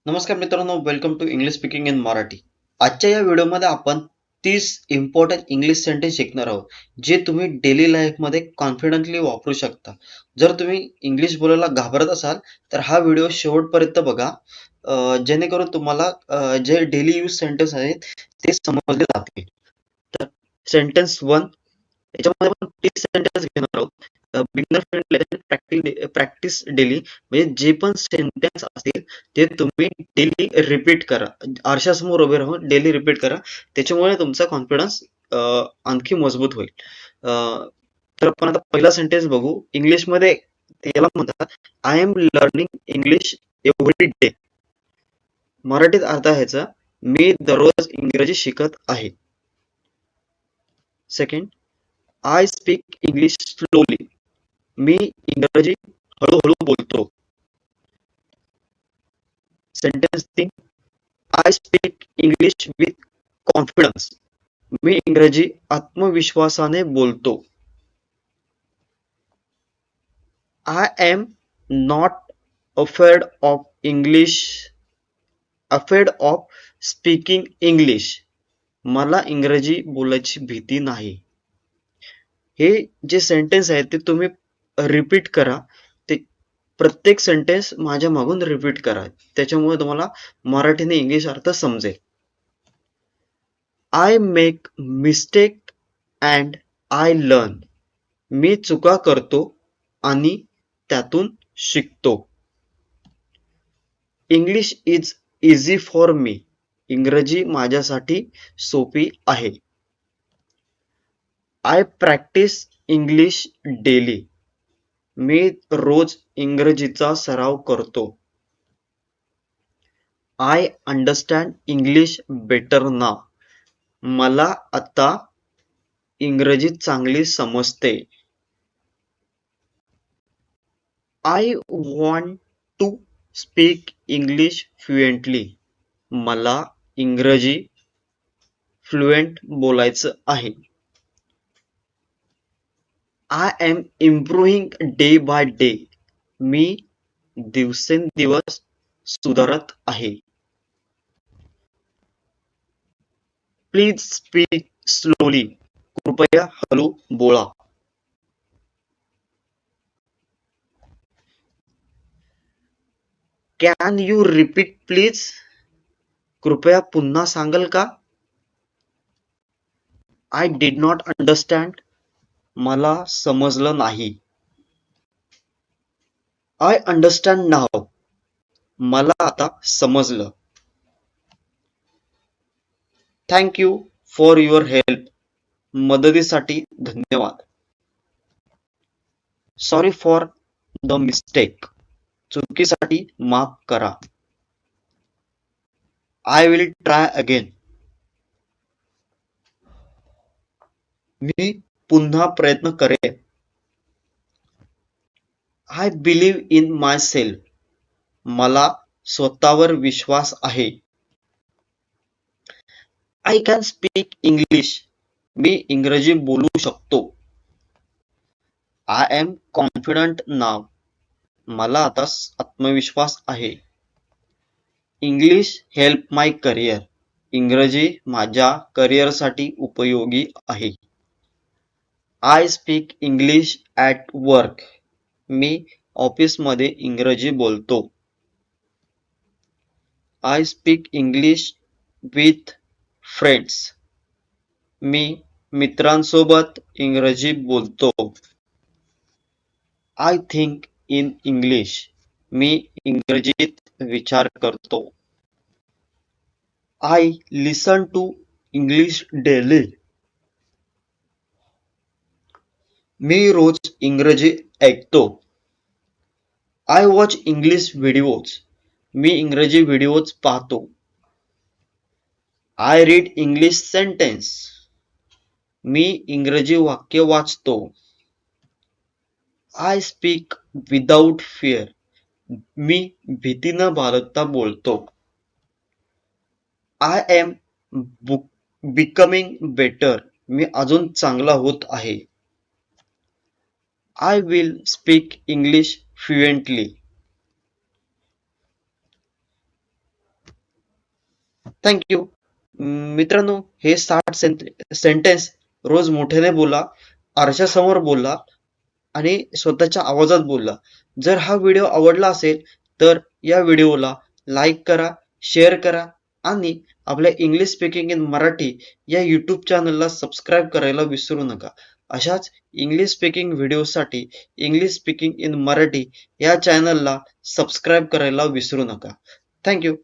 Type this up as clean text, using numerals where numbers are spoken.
नमस्कार मित्रांनो, welcome to English speaking in Marathi. आजच्या या व्हिडिओमध्ये आपण 30 इम्पॉर्टंट इंग्लिश सेंटेन्स शिकणार आहोत, जे तुम्ही डेली लाईफमध्ये कॉन्फिडंटली वापरू शकता. जर तुम्ही इंग्लिश बोलायला घाबरत असाल, तर हा व्हिडिओ शेवटपर्यंत बघा, जेणेकरून तुम्हाला जे डेली यूज सेंटेन्स आहेत ते समजले जातील. तर सेंटेन्स 1 याच्यामध्ये आपण 30 सेंटेन्स घेणार आहोत. बिगिनर फ्रेंडली प्रॅक्टिस डेली, म्हणजे जे पण सेंटेन्स असतील ते तुम्ही डेली रिपीट करा. आरशासमोर उभे राहून डेली रिपीट करा. त्याच्यामुळे तुमचा कॉन्फिडन्स आणखी मजबूत होईल. तर आपण आता पहिला सेंटेन्स बघू. इंग्लिशमध्ये याला म्हणतात, I am learning English every day. मराठीत अर्थ आहे ह्याचा, मी दररोज इंग्रजी शिकत आहे. Second, I speak English slowly. मी इंग्रजी हळूहळू बोलतो. Sentence 3, I speak English with confidence. मी इंग्रजी आत्मविश्वासाने बोलतो. I am not afraid of English afraid of speaking English. मला इंग्रजी बोलायची भीती नाही. हे जे सेंटेन्स आहेत ते तुम्ही रिपीट करा. ते प्रत्येक सेंटेन्स माझ्या मागून रिपीट करा. त्याच्यामुळे तुम्हाला मराठीने इंग्लिश अर्थ समजेल. I make mistake and I learn. मी चुका करतो आणि त्यातून शिकतो. English is easy for me. इंग्रजी माझ्यासाठी सोपी आहे. I practise English daily. मी रोज इंग्रजीचा सराव करतो. I understand English better now. मला आता इंग्रजी चांगली समजते. I want to speak English fluently. मला इंग्रजी फ्लुएंट बोलायचं आहे. I am improving day by day. मी दिवसेंदिवस सुधारत आहे. Please speak slowly. कृपया हळू बोला. Can you repeat please. कृपया पुन्हा सांगाल का. I did not understand. मला समजलं नाही. I understand now. मला आता समजलं. Thank you for your help. मदतीसाठी धन्यवाद. Sorry for the mistake. चुकीसाठी माफ करा. I will try again. मी पुन्हा प्रयत्न करेन. I believe in myself. मला स्वतःवर विश्वास आहे. I can speak English. मी इंग्रजी बोलू शकतो. I am confident now. मला आता आत्मविश्वास आहे. English help my career. इंग्रजी माझ्या करिअरसाठी उपयोगी आहे. I speak English at work. मी ऑफिसमध्ये इंग्रजी बोलतो. I speak English with friends. मी मित्रांसोबत इंग्रजी बोलतो. I think in English. मी इंग्रजीत विचार करतो. I listen to English daily. मी रोज इंग्रजी ऐकतो. I watch English videos. मी इंग्रजी व्हिडिओज पाहतो. I read English sentence. मी इंग्रजी वाक्य वाचतो. I speak without fear. मी भीती न बाळगता बोलतो. I am becoming better. मी अजून चांगला होत आहे. I will speak English fluently. Thank you. मित्रांनो, हे 60 सेंटेन्स रोज मोठ्याने बोला, आरशासमोर बोला आणि स्वतःच्या आवाजात बोला. जर हा व्हिडिओ आवडला असेल तर या व्हिडिओला लाईक करा, शेअर करा आणि आपल्या इंग्लिश स्पीकिंग इन मराठी या यूट्यूब चॅनलला सबस्क्राईब करायला विसरू नका. अशाच इंग्लिश स्पीकिंग व्हिडिओसाठी इंग्लिश स्पीकिंग इन मराठी या चॅनलला सबस्क्राईब करायला विसरू नका. थँक्यू.